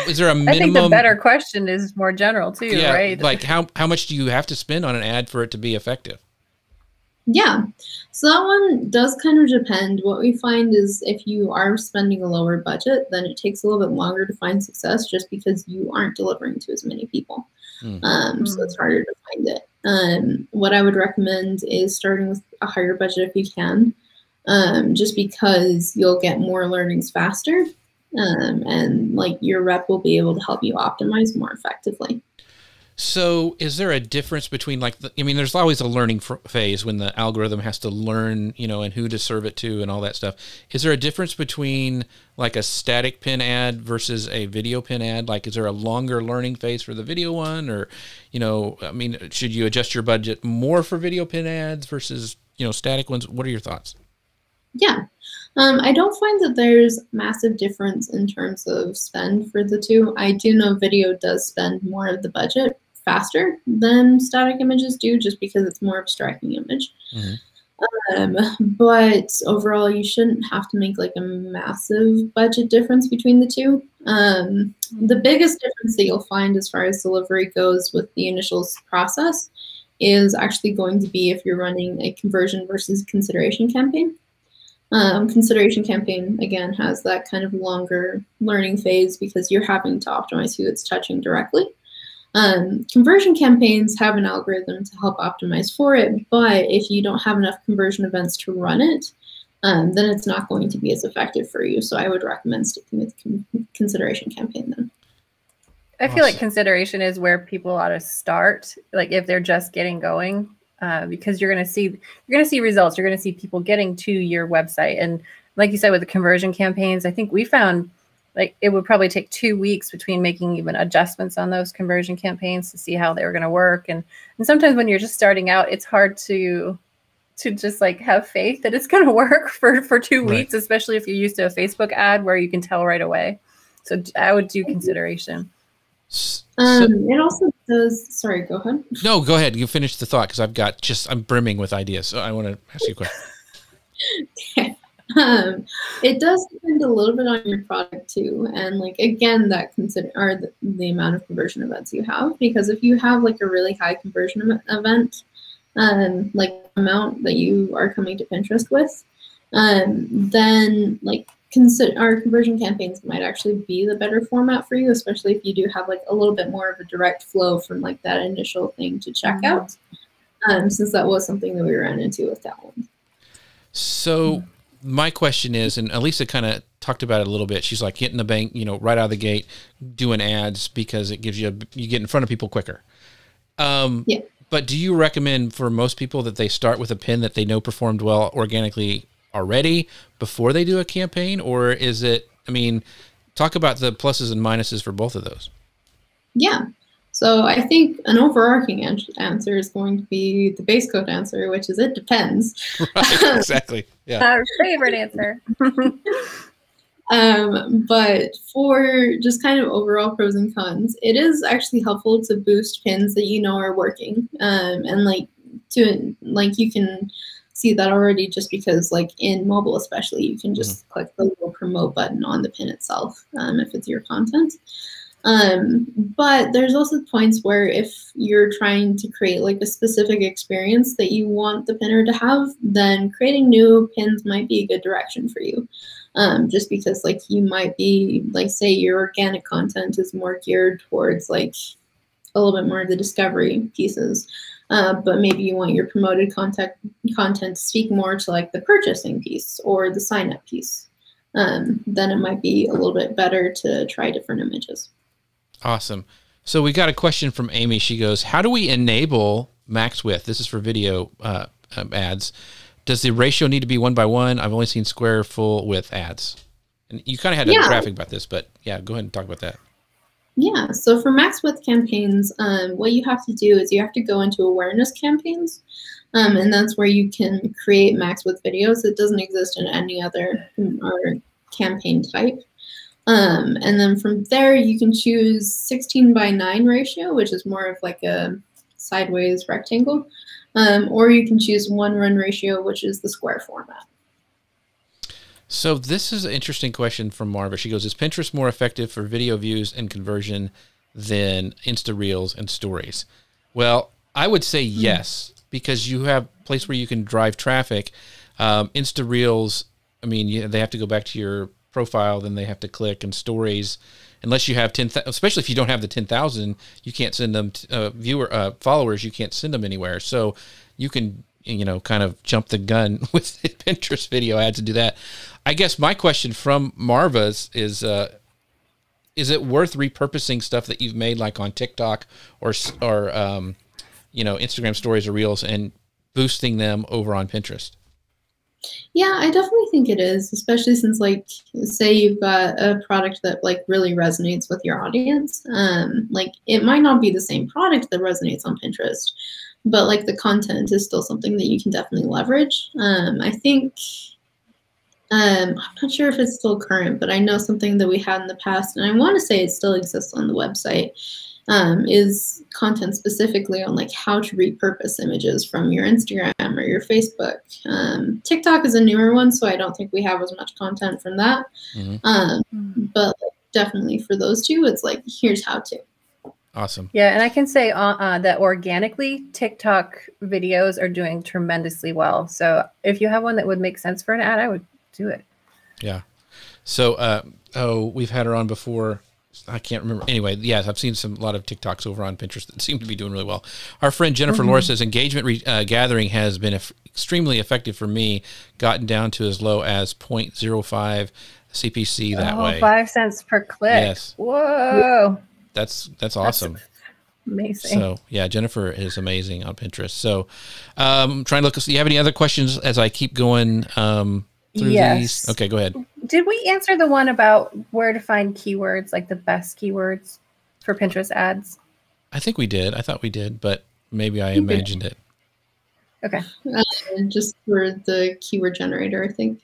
is there a minimum? I think the better question is more general too, right? Like how much do you have to spend on an ad for it to be effective? Yeah, so that one does kind of depend. What we find is if you are spending a lower budget, then it takes a little bit longer to find success just because you aren't delivering to as many people. So it's harder to find it. What I would recommend is starting with a higher budget if you can, just because you'll get more learnings faster, and like your rep will be able to help you optimize more effectively. So is there a difference between there's always a learning phase when the algorithm has to learn, and who to serve it to and all that stuff. Is there a difference between like a static pin ad versus a video pin ad? Like, is there a longer learning phase for the video one, or, should you adjust your budget more for video pin ads versus, static ones? What are your thoughts? Yeah. I don't find that there's massive difference in terms of spend for the two. I do know video does spend more of the budget faster than static images do, just because it's more of a striking image. But overall, you shouldn't have to make like a massive budget difference between the two. The biggest difference that you'll find as far as delivery goes with the initial process is actually going to be if you're running a conversion versus consideration campaign. Consideration campaign, again, has that kind of longer learning phase because you're having to optimize who it's touching directly. Conversion campaigns have an algorithm to help optimize for it, but if you don't have enough conversion events to run it, then it's not going to be as effective for you. So I would recommend sticking with consideration campaign then. I feel like consideration is where people ought to start, like if they're just getting going. Because you're going to see results. You're going to see people getting to your website. And like you said, with the conversion campaigns, I think we found like it would probably take 2 weeks between making even adjustments on those conversion campaigns to see how they were going to work. And sometimes when you're just starting out, it's hard to to just like have faith that it's going to work for 2 Right. weeks, especially if you're used to a Facebook ad where you can tell right away. So I would do consideration. It also does. Sorry, go ahead. No, go ahead. You finish the thought, because I'm brimming with ideas. So I want to ask you a question. It does depend a little bit on your product too, and like again, that the amount of conversion events you have. Because if you have like a really high conversion event, like amount that you are coming to Pinterest with, then like our conversion campaigns might actually be the better format for you, especially if you do have like a little bit more of a direct flow from like that initial thing to checkout, since that was something that we ran into with that one. So my question is, and Elisa kind of talked about it a little bit. She's like hitting the bank, right out of the gate, doing ads because it gives you get in front of people quicker. Yeah. But do you recommend for most people that they start with a pin that they know performed well organically already before they do a campaign? Or is it, talk about the pluses and minuses for both of those. Yeah. So I think an overarching answer is going to be the base code answer, which is it depends. Right, exactly. Yeah. Our favorite answer. But for just kind of overall pros and cons, it is actually helpful to boost pins that you know are working. And like you can see that already just because like in mobile especially, you can just click the little promote button on the pin itself if it's your content. But there's also points where if you're trying to create like a specific experience that you want the pinner to have, then creating new pins might be a good direction for you. Just because like you might be like, say your organic content is more geared towards like a little bit more of the discovery pieces. But maybe you want your promoted content to speak more to like the purchasing piece or the sign up piece. Then it might be a little bit better to try different images. Awesome. So we got a question from Amy. She goes, how do we enable max width? This is for video ads. Does the ratio need to be 1:1? I've only seen square full width ads. And you kind of had a graphic about this, but yeah, go ahead and talk about that. Yeah, so for max width campaigns, what you have to do is you have to go into awareness campaigns, and that's where you can create max width videos. It doesn't exist in any other campaign type. And then from there, you can choose 16:9 ratio, which is more of like a sideways rectangle, or you can choose 1:1 ratio, which is the square format. So this is an interesting question from Marva. She goes, is Pinterest more effective for video views and conversion than Insta Reels and Stories? Well, I would say yes, because you have a place where you can drive traffic. Insta Reels, they have to go back to your profile, then they have to click, and Stories, unless you have 10,000, especially if you don't have the 10,000, you can't send them followers, you can't send them anywhere. So you can, kind of jump the gun with Pinterest video ads to do that. I guess my question from Marva's is it worth repurposing stuff that you've made like on TikTok or Instagram Stories or Reels and boosting them over on Pinterest? Yeah, I definitely think it is, especially since like, say you've got a product that like really resonates with your audience. Like it might not be the same product that resonates on Pinterest, but like the content is still something that you can definitely leverage. I think, I'm not sure if it's still current, but I know something that we had in the past, and I want to say it still exists on the website, is content specifically on like how to repurpose images from your Instagram or your Facebook. TikTok is a newer one, so I don't think we have as much content from that. But like, definitely for those two, it's like, here's how to. Awesome. Yeah, and I can say that organically, TikTok videos are doing tremendously well. So if you have one that would make sense for an ad, I would do it. Yeah. So, we've had her on before. I can't remember. Anyway, yes, I've seen a lot of TikToks over on Pinterest that seem to be doing really well. Our friend Jennifer Laura says engagement gathering has been extremely effective for me, gotten down to as low as 0.05 CPC that way. 5 cents per click. Yes. Whoa. That's awesome. That's amazing. So yeah, Jennifer is amazing on Pinterest. So trying to look. Do you have any other questions as I keep going through these? Okay, go ahead. Did we answer the one about where to find keywords, like the best keywords for Pinterest ads? I think we did. I thought we did, but maybe I imagined it. Okay. just for the keyword generator, I think.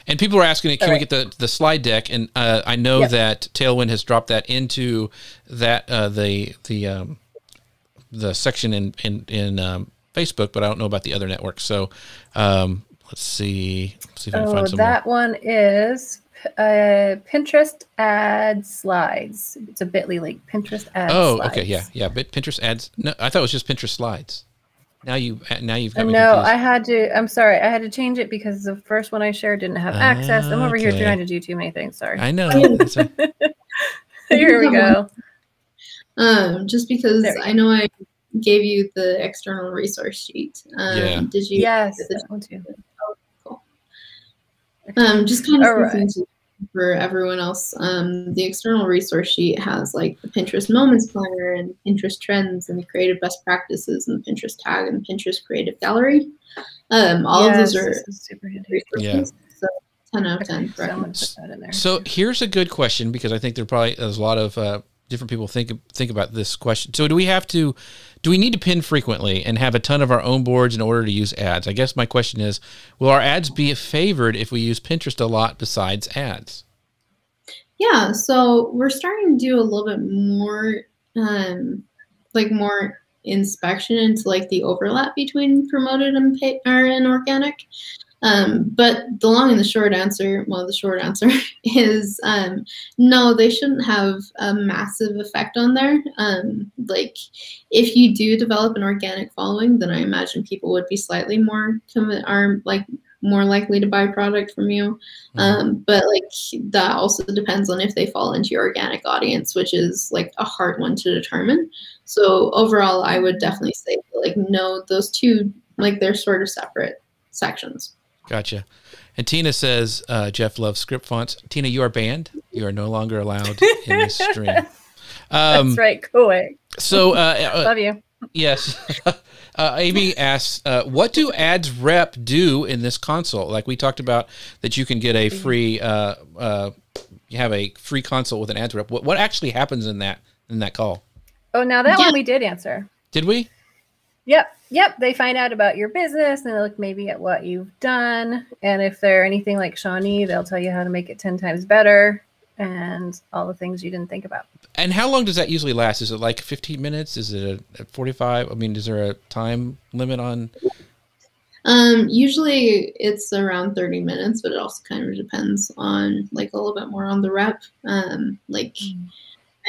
And people are asking, can we get the slide deck? And I know that Tailwind has dropped that into that the section in Facebook, but I don't know about the other networks. So let's see if I can find some that more. one is Pinterest ad slides. It's a Bitly link. Pinterest ad slides. Okay, yeah. But Pinterest ads. No, I thought it was just Pinterest slides. Now you've got me confused. No, I had to. I'm sorry. I had to change it because the first one I shared didn't have access. I'm over here trying to do too many things. Sorry. I know. Here we go. Just because I know I gave you the external resource sheet. Did you? Yes, that one too. Oh, cool. Just kind of for everyone else, the external resource sheet has like the Pinterest Moments Planner and Pinterest Trends and creative best practices and Pinterest Tag and Pinterest Creative Gallery. All of those are super handy. Yeah. So 10 out of 10. So here's a good question, because I think there's a lot of different people think about this question. So do we need to pin frequently and have a ton of our own boards in order to use ads? I guess my question is, will our ads be favored if we use Pinterest a lot besides ads? Yeah, so we're starting to do a little bit more, more inspection into like the overlap between promoted and paid and organic. But the long and the short answer, the short answer is no, they shouldn't have a massive effect on there. Like if you do develop an organic following, then I imagine people would be slightly more more likely to buy product from you. But like that also depends on if they fall into your organic audience, which is like a hard one to determine. So overall, I would definitely say like no, those two, like they're sort of separate sections. Gotcha. And Tina says, Jeff loves script fonts. Tina, you are banned. You are no longer allowed in this stream. That's right. Cool. So, love you. Yes. Amy asks, what do ads rep do in this console? Like we talked about that you can get a free, you have a free console with an ads rep. What actually happens in that call? Oh, now that one we did answer. Did we? Yep. They find out about your business and they look maybe at what you've done. And if they're anything like Shawnee, they'll tell you how to make it 10 times better and all the things you didn't think about. And how long does that usually last? Is it like 15 minutes? Is it a 45? I mean, is there a time limit on? Usually it's around 30 minutes, but it also kind of depends on like a little bit more on the rep. I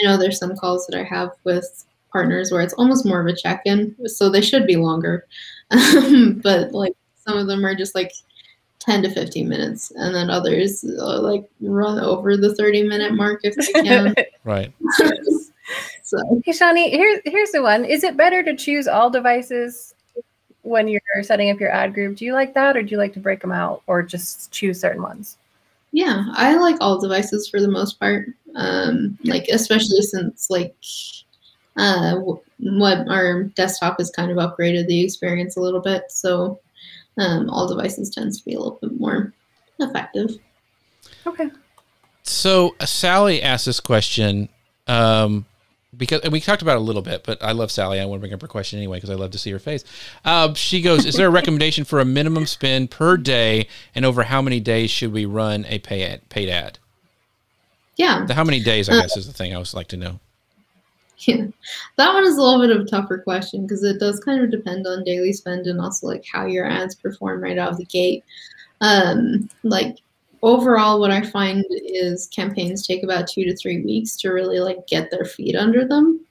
know there's some calls that I have with partners where it's almost more of a check-in, so they should be longer. But like some of them are just like 10 to 15 minutes, and then others like run over the 30-minute mark if they can. Right. So hey Shawnee, here's the one. Is it better to choose all devices when you're setting up your ad group? Do you like that, or do you like to break them out, or just choose certain ones? Yeah, I like all devices for the most part. Like especially since like what our desktop has kind of upgraded the experience a little bit, so all devices tends to be a little bit more effective. Okay. So Sally asked this question because and we talked about it a little bit, but I love Sally. I want to bring up her question anyway because I love to see her face. She goes, "Is there a recommendation for a minimum spend per day, and over how many days should we run a paid ad?" Yeah. How many days, I guess, is the thing I would like to know. Yeah, that one is a little bit of a tougher question because it does kind of depend on daily spend and also like how your ads perform right out of the gate. Like overall, what I find is campaigns take about 2 to 3 weeks to really like get their feet under them.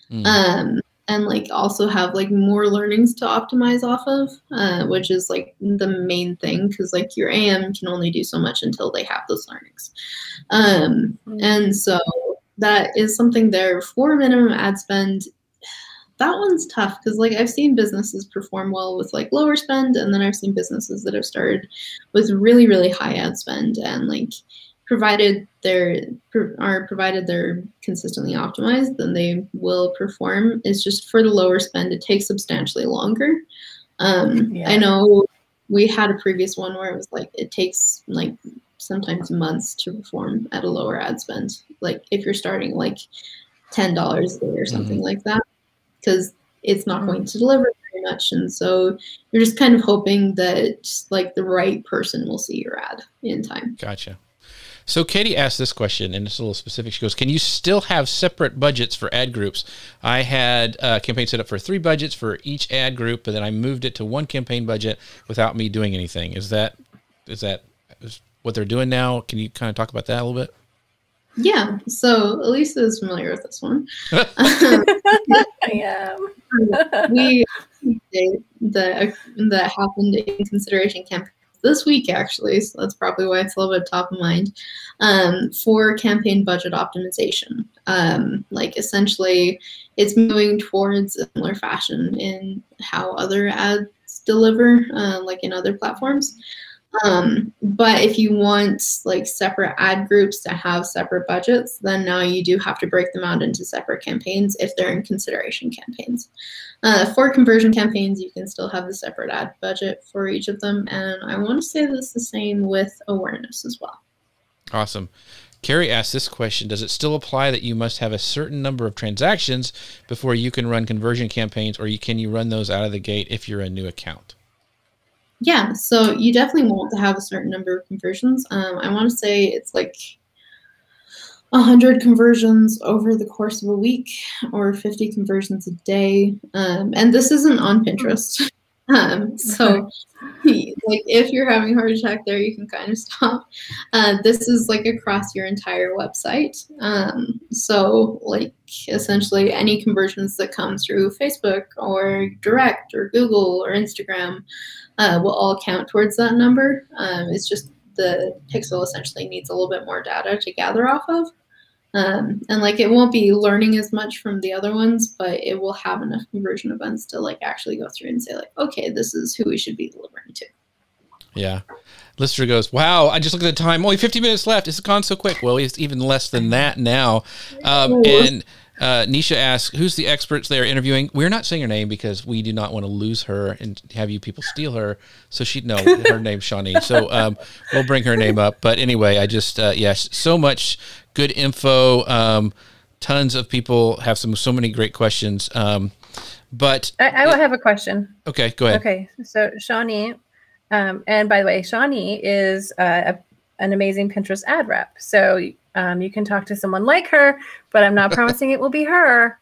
And like also have like more learnings to optimize off of, which is like the main thing because like your AM can only do so much until they have those learnings. And so that is something there for minimum ad spend. That one's tough because like I've seen businesses perform well with like lower spend, and then I've seen businesses that have started with really, really high ad spend, and like provided they're consistently optimized, then they will perform. It's just for the lower spend, it takes substantially longer. I know we had a previous one where it was like it takes like sometimes months to perform at a lower ad spend. Like if you're starting like $10 a day or something like that, because it's not going to deliver very much. And so you're just kind of hoping that like the right person will see your ad in time. Gotcha. So Katie asked this question, and it's a little specific. She goes, can you still have separate budgets for ad groups? I had a campaign set up for 3 budgets for each ad group, but then I moved it to 1 campaign budget without me doing anything. Is that what they're doing now? Can you kind of talk about that a little bit? Yeah, so Elisa is familiar with this one. Yeah. We that happened in consideration campaigns this week, actually, so that's probably why it's a little bit top of mind, for campaign budget optimization. Like essentially it's moving towards a similar fashion in how other ads deliver, like in other platforms. But if you want like separate ad groups to have separate budgets, then now you do have to break them out into separate campaigns if they're in consideration campaigns. For conversion campaigns, you can still have the separate ad budget for each of them. And I want to say that's the same with awareness as well. Awesome. Carrie asked this question, does it still apply that you must have a certain number of transactions before you can run conversion campaigns, or can you run those out of the gate if you're a new account? Yeah, so you definitely want to have a certain number of conversions. I want to say it's like 100 conversions over the course of a week or 50 conversions a day. And this isn't on Pinterest. So like if you're having a heart attack there, you can kind of stop. This is like across your entire website. So like essentially any conversions that come through Facebook or direct or Google or Instagram will all count towards that number. It's just the pixel essentially needs a little bit more data to gather off of. And like it won't be learning as much from the other ones, but it will have enough conversion events to like actually go through and say like, okay, this is who we should be delivering to. Yeah. Listener goes, wow, I just looked at the time. Only 50 minutes left. It's gone so quick. Well, it's even less than that now. And Nisha asks, who's the experts they are interviewing? We're not saying her name because we do not want to lose her and have you people steal her. So she'd know her name's Shawnee. So we'll bring her name up. But anyway, I just, so much good info. Tons of people have so many great questions. But I will have a question. Okay, go ahead. Okay, so Shawnee, and by the way, Shawnee is an amazing Pinterest ad rep. So you can talk to someone like her, but I'm not promising it will be her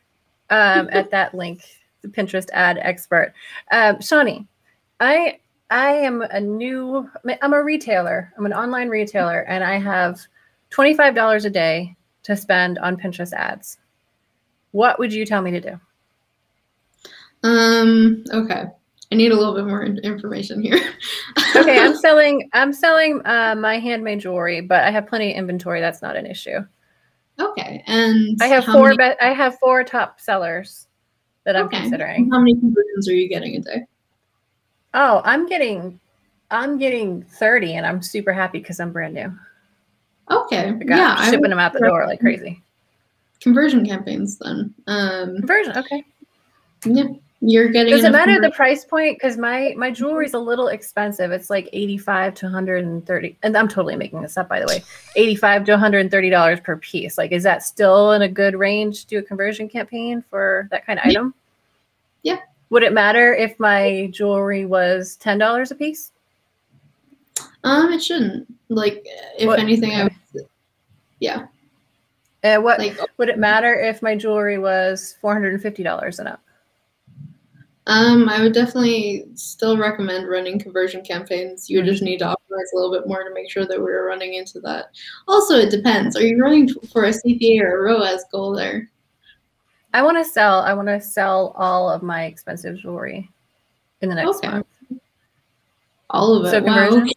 at that link, the Pinterest ad expert. Shawnee, I'm a retailer. I'm an online retailer, and I have $25 a day to spend on Pinterest ads. What would you tell me to do? Okay. I need a little bit more information here. Okay, I'm selling my handmade jewelry, but I have plenty of inventory. That's not an issue. Okay, and I have four top sellers that I'm considering. How many conversions are you getting a day? Oh, I'm getting 30, and I'm super happy because I'm brand new. Okay, I'm shipping them out the door like crazy. Conversion campaigns then. Conversion, okay. Yeah. You're getting. Does it matter the price point? Because my jewelry is a little expensive. It's like $85 to $130, and I'm totally making this up, by the way. $85 to $130 per piece. Like, is that still in a good range to do a conversion campaign for that kind of item? Yeah. Would it matter if my jewelry was $10 a piece? It shouldn't. Like, if anything, I would. Yeah. Would it matter if my jewelry was $450 and up? I would definitely still recommend running conversion campaigns. You just need to optimize a little bit more to make sure that we're running into that. Also, it depends. Are you running for a CPA or a ROAS goal there? I want to sell all of my expensive jewelry in the next month. All of it. So conversion.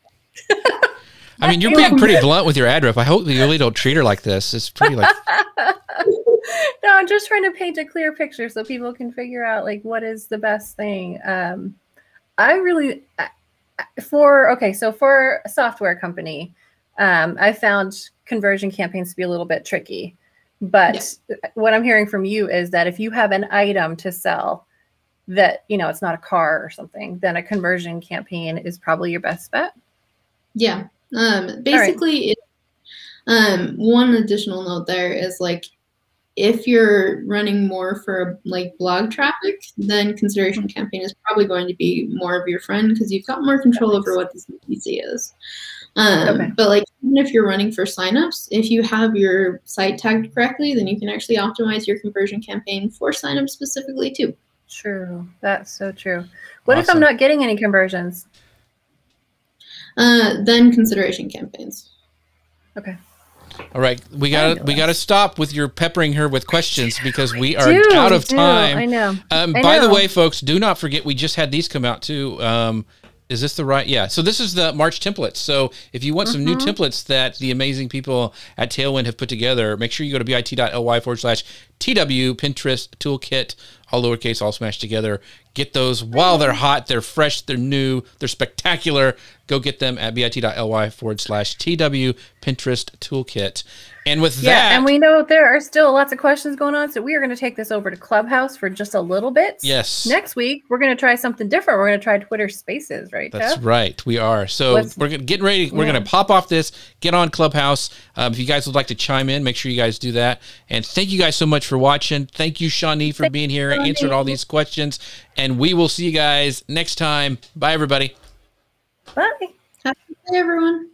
I mean, you're being pretty blunt with your ad rep. I hope you really don't treat her like this. It's pretty like. No, I'm just trying to paint a clear picture so people can figure out like what is the best thing. For a software company, I found conversion campaigns to be a little bit tricky. But what I'm hearing from you is that if you have an item to sell that, it's not a car or something, then a conversion campaign is probably your best bet. Yeah. Basically, one additional note there is like, if you're running more for like blog traffic, then consideration campaign is probably going to be more of your friend because you've got more control over what the CPC is. But like even if you're running for signups, if you have your site tagged correctly, then you can actually optimize your conversion campaign for signups specifically too. True. That's so true. What if I'm not getting any conversions? Then consideration campaigns. Okay. All right, we gotta stop with your peppering her with questions because we are out of time. I know. By the way, folks, do not forget we just had these come out too. Is this the right? Yeah. So this is the March templates. So if you want some new templates that the amazing people at Tailwind have put together, make sure you go to bit.ly/TW Pinterest Toolkit, all lowercase, all smashed together. Get those while they're hot, they're fresh, they're new, they're spectacular. Go get them at bit.ly/TW Pinterest Toolkit. And with that, and we know there are still lots of questions going on, so we are going to take this over to Clubhouse for just a little bit. Yes. Next week, we're going to try something different. We're going to try Twitter Spaces, right, That's Jeff? right. We are. So we're getting ready. We're going to pop off this, get on Clubhouse. If you guys would like to chime in, make sure you guys do that. And thank you guys so much for watching. Thank you, Shawnee, for being here and answering all these questions. And we will see you guys next time. Bye, everybody. Bye. Happy day, everyone.